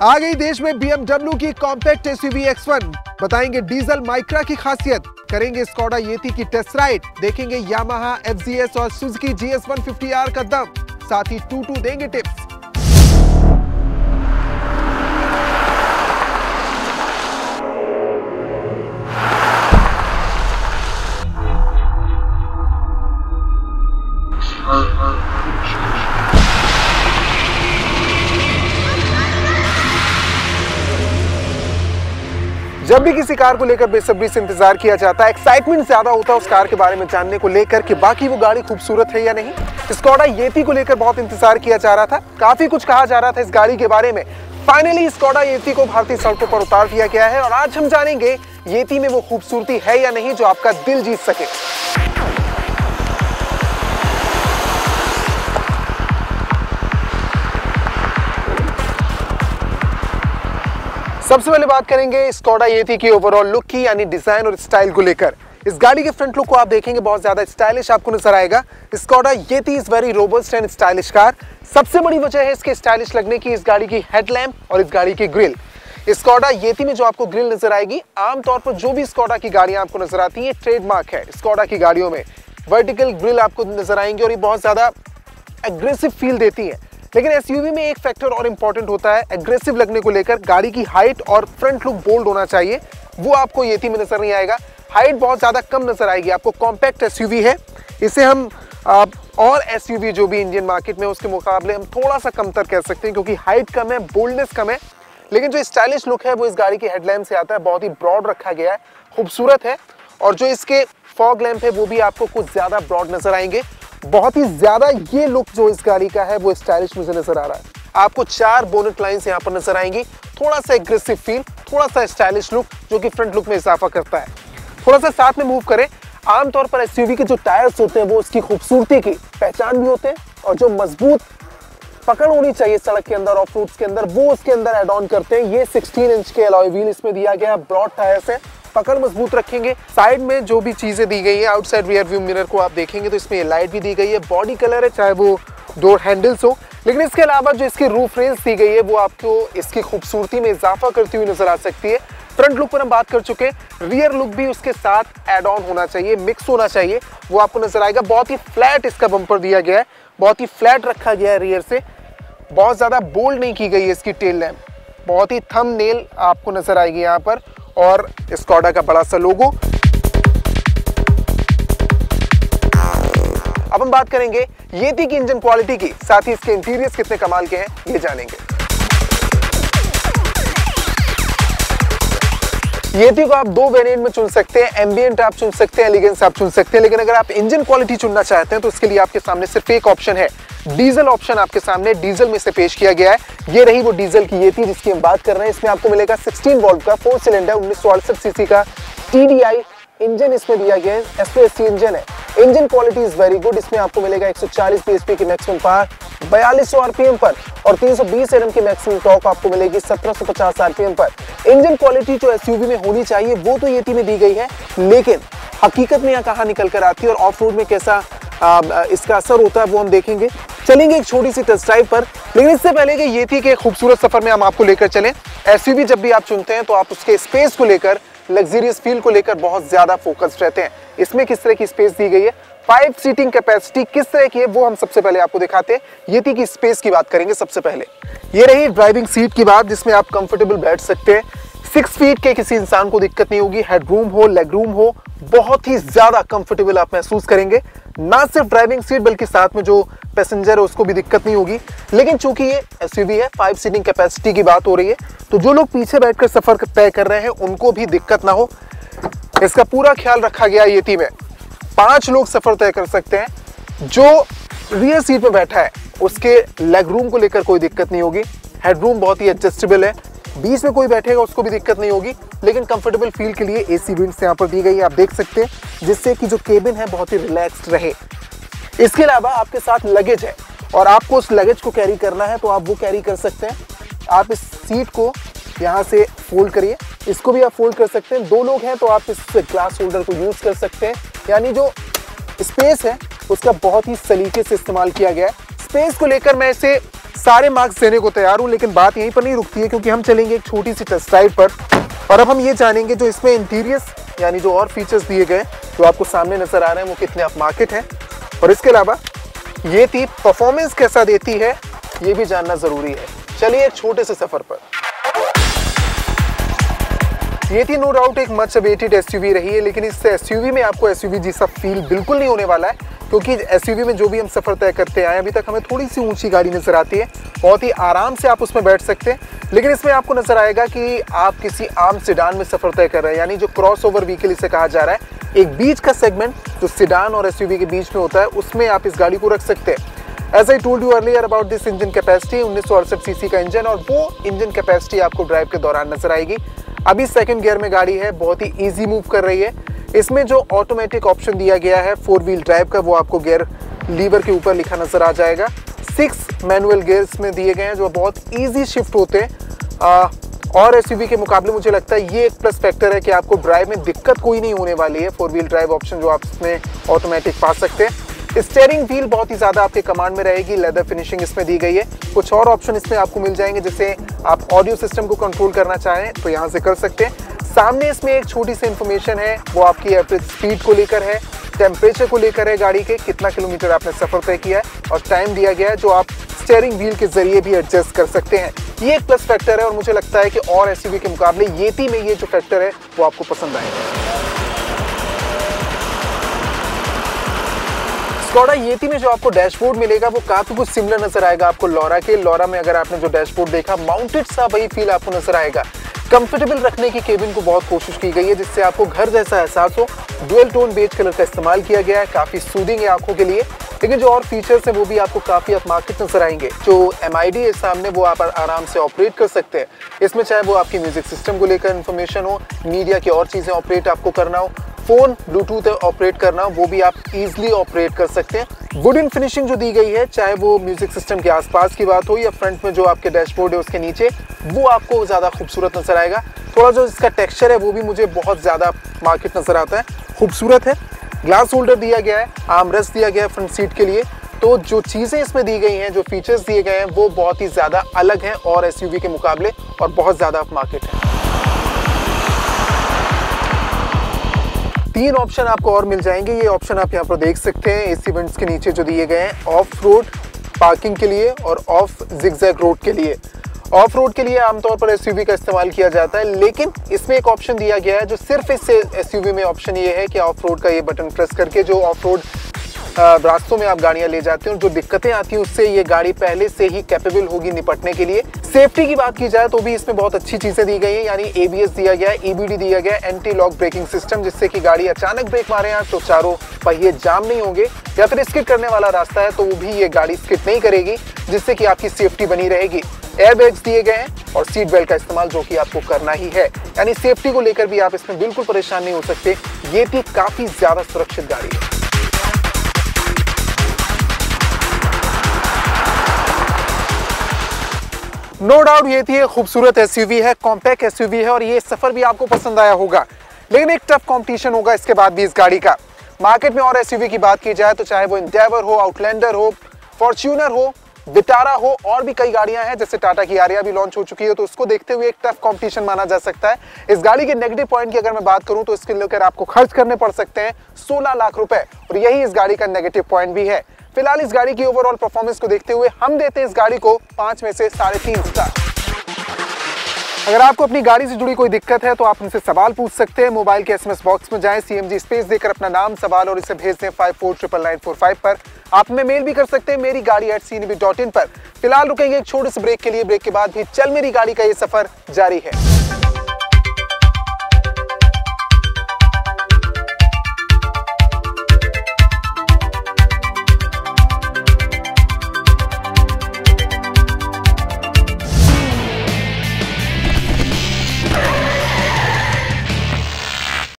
आ गई देश में BMW की कॉम्पैक्ट एसयूवी X1। बताएंगे डीजल माइक्रा की खासियत, करेंगे स्कोडा येती की टेस्ट राइड, देखेंगे यामाहा FZS और सुजुकी GS 150R का दम, साथ ही टू देंगे टिप्स। जब भी किसी कार को लेकर बेसब्री से इंतजार किया जाता है, एक्साइटमेंट ज्यादा होता है उस कार के बारे में जानने को लेकर कि बाकी वो गाड़ी खूबसूरत है या नहीं। स्कोडा येती को लेकर बहुत इंतजार किया जा रहा था, काफी कुछ कहा जा रहा था इस गाड़ी के बारे में। फाइनली स्कोडा येती को भारतीय सड़कों पर उतार दिया गया है और आज हम जानेंगे येती में वो खूबसूरती है या नहीं जो आपका दिल जीत सके। सबसे पहले बात करेंगे स्कोडा येती की ओवरऑल लुक की, यानी डिजाइन और स्टाइल को लेकर। इस गाड़ी के फ्रंट लुक को आप देखेंगे बहुत ज्यादा स्टाइलिश आपको नजर आएगा। Skoda yeti is very robust and stylish car. सबसे बड़ी वजह है इसके स्टाइलिश लगने की इस गाड़ी की हेडलैम्प और इस गाड़ी की ग्रिल। स्कोडा येती में जो आपको ग्रिल नजर आएगी, आमतौर पर जो भी स्कोडा की गाड़ियां आपको नजर आती है ट्रेडमार्क है स्कोडा की गाड़ियों में। वर्टिकल ग्रिल आपको नजर आएंगे और ये बहुत ज्यादा एग्रेसिव फील देती है। लेकिन एसयूवी में एक फैक्टर और इंपॉर्टेंट होता है एग्रेसिव लगने को लेकर, गाड़ी की हाइट और फ्रंट लुक बोल्ड होना चाहिए, वो आपको येती में नजर नहीं आएगा। हाइट बहुत ज्यादा कम नजर आएगी आपको। कॉम्पैक्ट एसयूवी है, इसे हम और एसयूवी जो भी इंडियन मार्केट में उसके मुकाबले हम थोड़ा सा कमतर कह सकते हैं, क्योंकि हाइट कम है, बोल्डनेस कम है। लेकिन जो स्टाइलिश लुक है वो इस गाड़ी की हेडलैम्प से आता है, बहुत ही ब्रॉड रखा गया है, खूबसूरत है। और जो इसके फॉग लैंप है वो भी आपको कुछ ज्यादा ब्रॉड नजर आएंगे। बहुत ही ज्यादा ये लुक जो इस गाड़ी का है वो स्टाइलिश मुझे नजर आ रहा है। आपको 4 बोनेट लाइंस यहाँ पर नजर आएंगी, थोड़ा सा एग्रेसिव फील, थोड़ा सा स्टाइलिश लुक जो कि फ्रंट लुक में इजाफा करता है। थोड़ा सा साथ में मूव करें, आमतौर पर एसयूवी के जो टायर्स होते हैं वो उसकी खूबसूरती की पहचान भी होते हैं, और जो मजबूत पकड़ होनी चाहिए सड़क के अंदर ऑफ रोड्स के अंदर वो उसके अंदर एड ऑन करते हैं। ये 16 इंच के अलॉय व्हील इसमें दिया गया है, ब्रॉड टायर्स है, पकड़ मजबूत रखेंगे। साइड में जो भी चीजें दी गई है, आउटसाइड रियर व्यू मिरर को आप देखेंगे तो इसमें ये लाइट भी दी गई है, बॉडी कलर है, चाहे वो डोर हैंडल्स हो। लेकिन इसके अलावा जो इसकी रूफ रेल्स दी गई है वो आपको इसकी खूबसूरती में इजाफा करती हुई नजर आ सकती है। फ्रंट लुक पर हम बात कर चुके हैं, रियर लुक भी उसके साथ एड ऑन होना चाहिए, मिक्स होना चाहिए, वो आपको नजर आएगा। बहुत ही फ्लैट इसका बम्पर दिया गया है, बहुत ही फ्लैट रखा गया है रियर से, बहुत ज्यादा बोल्ड नहीं की गई है इसकी टेल लैम्प, बहुत ही थंबनेल आपको नजर आएगी यहाँ पर, और स्कोडा का बड़ा सा लोगो। अब हम बात करेंगे येती की इंजन क्वालिटी की, साथ ही इसके इंटीरियर्स कितने कमाल के हैं ये जानेंगे। येती को आप 2 वेरिएंट में चुन सकते हैं, एम्बिएंट आप चुन सकते हैं, एलिगेंस आप चुन सकते हैं। लेकिन अगर आप इंजन क्वालिटी चुनना चाहते हैं तो इसके लिए आपके सामने सिर्फ एक ऑप्शन है, डीजल ऑप्शन आपके सामने डीजल में से पेश किया गया है। ये रही वो डीजल की येती जिसकी हम बात कर रहे हैं। इसमें आपको मिलेगा 16 वोल्ट का 4 सिलेंडर 1968 सीसी का TDI इंजन इसमें दिया गया है, SPSC इंजन है। Engine quality is very good. इसमें आपको मिलेगा 140 bhp की मैक्सिमम पावर 4200 RPM पर, और 320 Nm की मैक्सिमम टॉर्क आपको मिलेगी 1750 RPM पर। इंजन क्वालिटी जो एसयूवी में होनी चाहिए वो तो येती में दी गई है, लेकिन हकीकत में यहाँ कहाँ निकल कर आती है और ऑफ रोड में कैसा इसका असर होता है वो हम देखेंगे। चलेंगे एक छोटी सी टेस्ट ड्राइव पर, लेकिन इससे पहले कि येती के खूबसूरत सफर में हम आपको लेकर चलें, एसयूवी जब भी आप चुनते हैं तो आप उसके स्पेस को लेकर, लग्जरियस फील को लेकर बहुत ज्यादा फोकस्ड रहते हैं। इसमें किस तरह की स्पेस दी गई है, 5 सीटिंग कैपेसिटी किस तरह की है वो हम सबसे पहले आपको दिखाते हैं। येती की स्पेस की बात करेंगे सबसे पहले। ये रही ड्राइविंग सीट की बात, जिसमें आप कंफर्टेबल बैठ सकते हैं। 6 फीट के किसी इंसान को दिक्कत नहीं होगी, हेडरूम हो, लेग रूम हो, बहुत ही ज्यादा कंफर्टेबल आप महसूस करेंगे। ना सिर्फ ड्राइविंग सीट बल्कि साथ में जो पैसेंजर है उसको भी दिक्कत नहीं होगी। लेकिन चूंकि ये एसयूवी है, 5 सीटिंग कैपेसिटी की बात हो रही है, तो जो लोग पीछे बैठकर सफर तय कर रहे हैं उनको भी दिक्कत ना हो, इसका पूरा ख्याल रखा गया है। येती में 5 लोग सफर तय कर सकते हैं। जो रियर सीट में बैठा है उसके लेग रूम को लेकर कोई दिक्कत नहीं होगी, हेडरूम बहुत ही एडजस्टेबल है, बीच में कोई बैठेगा उसको भी दिक्कत नहीं होगी। लेकिन कंफर्टेबल फील के लिए AC विंड्स यहाँ पर दी गई है, आप देख सकते हैं, जिससे कि जो केबिन है बहुत ही रिलैक्स्ड रहे। इसके अलावा आपके साथ लगेज है और आपको उस लगेज को कैरी करना है तो आप वो कैरी कर सकते हैं। आप इस सीट को यहाँ से फोल्ड करिए, इसको भी आप फोल्ड कर सकते हैं। 2 लोग हैं तो आप इस ग्लास होल्डर को यूज कर सकते हैं, यानी जो स्पेस है उसका बहुत ही सलीके से इस्तेमाल किया गया है। स्पेस को लेकर मैं इसे सारे मार्क्स देने को तैयार हूँ, लेकिन बात यहीं पर नहीं रुकती है क्योंकि हम चलेंगे एक छोटी सी टेस्ट ड्राइव पर और अब हम ये जानेंगे जो इसमें इंटीरियर्स यानी जो और फीचर्स दिए गए जो आपको सामने नजर आ रहे हैं वो कितने अप मार्केट हैं, और इसके अलावा ये थी परफॉर्मेंस कैसा देती है ये भी जानना जरूरी है। चलिए एक छोटे से सफर पर। ये थी नो डाउट एक मच अवेटेड एसयूवी रही है, लेकिन इस एसयूवी में आपको एसयूवी जैसा फील बिल्कुल नहीं होने वाला है क्योंकि एसयूवी में जो भी हम सफर तय करते आए अभी तक हमें थोड़ी सी ऊंची गाड़ी नजर आती है, बहुत ही आराम से आप उसमें बैठ सकते हैं, लेकिन इसमें आपको नजर आएगा कि आप किसी आम सिडान में सफर तय कर रहे हैं, यानी जो क्रॉस ओवर व्हीकल इसे कहा जा रहा है, एक बीच का सेगमेंट जो सिडान और एसयूवी के बीच में होता है उसमें आप इस गाड़ी को रख सकते हैं। As I told you earlier about this engine capacity, 1968 CC का इंजन और वो इंजन कैपेसिटी आपको ड्राइव के दौरान नजर आएगी। अभी सेकंड गियर में गाड़ी है, बहुत ही इजी मूव कर रही है। इसमें जो ऑटोमेटिक ऑप्शन दिया गया है 4 व्हील ड्राइव का वो आपको गियर लीवर के ऊपर लिखा नजर आ जाएगा। 6 मैनुअल गियर्स में दिए गए हैं जो बहुत इजी शिफ्ट होते हैं और एसयूवी के मुकाबले मुझे लगता है ये एक प्लस फैक्टर है कि आपको ड्राइव में दिक्कत कोई नहीं होने वाली है। 4 व्हील ड्राइव ऑप्शन जो आप इसमें ऑटोमेटिक पा सकते हैं। स्टीयरिंग व्हील बहुत ही ज़्यादा आपके कमांड में रहेगी, लेदर फिनिशिंग इसमें दी गई है। कुछ और ऑप्शन इसमें आपको मिल जाएंगे, जैसे आप ऑडियो सिस्टम को कंट्रोल करना चाहें तो यहाँ से कर सकते हैं। सामने इसमें एक छोटी सी इन्फॉर्मेशन है वो आपकी एवरेज स्पीड को लेकर है, टेम्परेचर को लेकर है, गाड़ी के कितना किलोमीटर आपने सफर तय किया है और टाइम दिया गया है जो आप स्टीयरिंग व्हील के जरिए भी एडजस्ट कर सकते हैं। ये एक प्लस फैक्टर है और मुझे लगता है कि और एसयूवी के मुकाबले येती में ये जो फैक्टर है वो आपको पसंद आएगा। स्कोडा येती में जो आपको डैशबोर्ड मिलेगा वो काफी कुछ सिमिलर नजर आएगा आपको लॉरा के। लॉरा में अगर आपने जो डैशबोर्ड देखा माउंटेड सा वही फील आपको नजर आएगा। कंफर्टेबल रखने की केबिन को बहुत कोशिश की गई है जिससे आपको घर जैसा एहसास हो। डुअल टोन बेज कलर का इस्तेमाल किया गया है, काफी सूदिंग है आंखों के लिए, लेकिन जो और फीचर्स हैं वो भी आपको काफी अप मार्केट नजर आएंगे। जो MID है सामने वो आप आराम से ऑपरेट कर सकते हैं इसमें, चाहे वो आपकी म्यूजिक सिस्टम को लेकर इन्फॉर्मेशन हो, मीडिया की और चीजें ऑपरेट आपको करना हो, फोन ब्लूटूथ ऑपरेट करना हो, वो भी आप इजीली ऑपरेट कर सकते हैं। वुडन फिनिशिंग जो दी गई है, चाहे वो म्यूजिक सिस्टम के आसपास की बात हो या फ्रंट में जो आपके डैशबोर्ड है उसके नीचे, वो आपको ज्यादा खूबसूरत नजर आएगा। थोड़ा जो इसका टेक्सचर है वो भी मुझे बहुत ज्यादा मार्केट नजर आता है, खूबसूरत है। ग्लास होल्डर दिया गया है, आर्मरेस्ट दिया गया है फ्रंट सीट के लिए, तो जो चीजें इसमें दी गई हैं, जो फीचर्स दिए गए हैं वो बहुत ही ज्यादा अलग हैं और एसयूवी के मुकाबले और बहुत ज्यादा अप मार्केट है। 3 ऑप्शन आपको और मिल जाएंगे, ये ऑप्शन आप यहाँ पर देख सकते हैं एसी वेंट्स के नीचे जो दिए गए हैं, ऑफ रोड पार्किंग के लिए और ऑफ जिगजैग रोड के लिए। ऑफ रोड के लिए आमतौर पर एसयूवी का इस्तेमाल किया जाता है, लेकिन इसमें एक ऑप्शन दिया गया है जो सिर्फ इस एसयूवी में ऑप्शन ये है कि ऑफ रोड का ये बटन प्रेस करके जो ऑफ रोड रास्तों में आप गाड़ियां ले जाते हैं और जो दिक्कतें आती हैं उससे ये गाड़ी पहले से ही कैपेबल होगी निपटने के लिए। सेफ्टी की बात की जाए तो भी इसमें बहुत अच्छी चीजें दी गई हैं, यानी ABS दिया गया है, EBD दिया गया है, एंटी लॉक ब्रेकिंग सिस्टम, जिससे कि गाड़ी अचानक ब्रेक मारे तो चारों पहिए जाम नहीं होंगे, या फिर स्किड करने वाला रास्ता है तो वो भी ये गाड़ी स्किड नहीं करेगी, जिससे कि आपकी सेफ्टी बनी रहेगी। एयरबैग्स दिए गए हैं और सीट बेल्ट का इस्तेमाल जो कि आपको करना ही है, यानी सेफ्टी को लेकर भी आप इसमें बिल्कुल परेशान नहीं हो सकते। ये भी काफी ज्यादा सुरक्षित गाड़ी है। नो डाउट ये थी एक खूबसूरत एसयूवी है, कॉम्पैक्ट एसयूवी है और ये सफर भी आपको पसंद आया होगा, लेकिन एक टफ कंपटीशन होगा इसके बाद भी इस गाड़ी का। मार्केट में और एसयूवी की बात की जाए तो चाहे वो एंडेवर हो, आउटलैंडर हो, फॉर्च्यूनर हो, विटारा हो, और भी कई गाड़ियां हैं, जैसे टाटा की आरिया भी लॉन्च हो चुकी है, तो उसको देखते हुए एक टफ कंपटीशन माना जा सकता है। इस गाड़ी के नेगेटिव पॉइंट की अगर मैं बात करूं तो इसके लेकर आपको खर्च करने पड़ सकते हैं 16 लाख रुपए, और यही इस गाड़ी का नेगेटिव पॉइंट भी है। फिलहाल इस गाड़ी की ओवरऑल परफॉर्मेंस को देखते हुए हम देते हैं इस गाड़ी को 5 में से 3.5 स्टार। अगर आपको अपनी गाड़ी से जुड़ी कोई दिक्कत है तो आप हमसे सवाल पूछ सकते हैं। मोबाइल के SMS बॉक्स में जाएं, CMG स्पेस देकर अपना नाम, सवाल और इसे भेज दें 549945 पर। आप हमें मेल भी कर सकते हैं मेरी गाड़ी@cnb.in पर। फिलहाल रुकेंगे एक छोटे से ब्रेक के लिए, ब्रेक के बाद भी चल मेरी गाड़ी का ये सफर जारी है।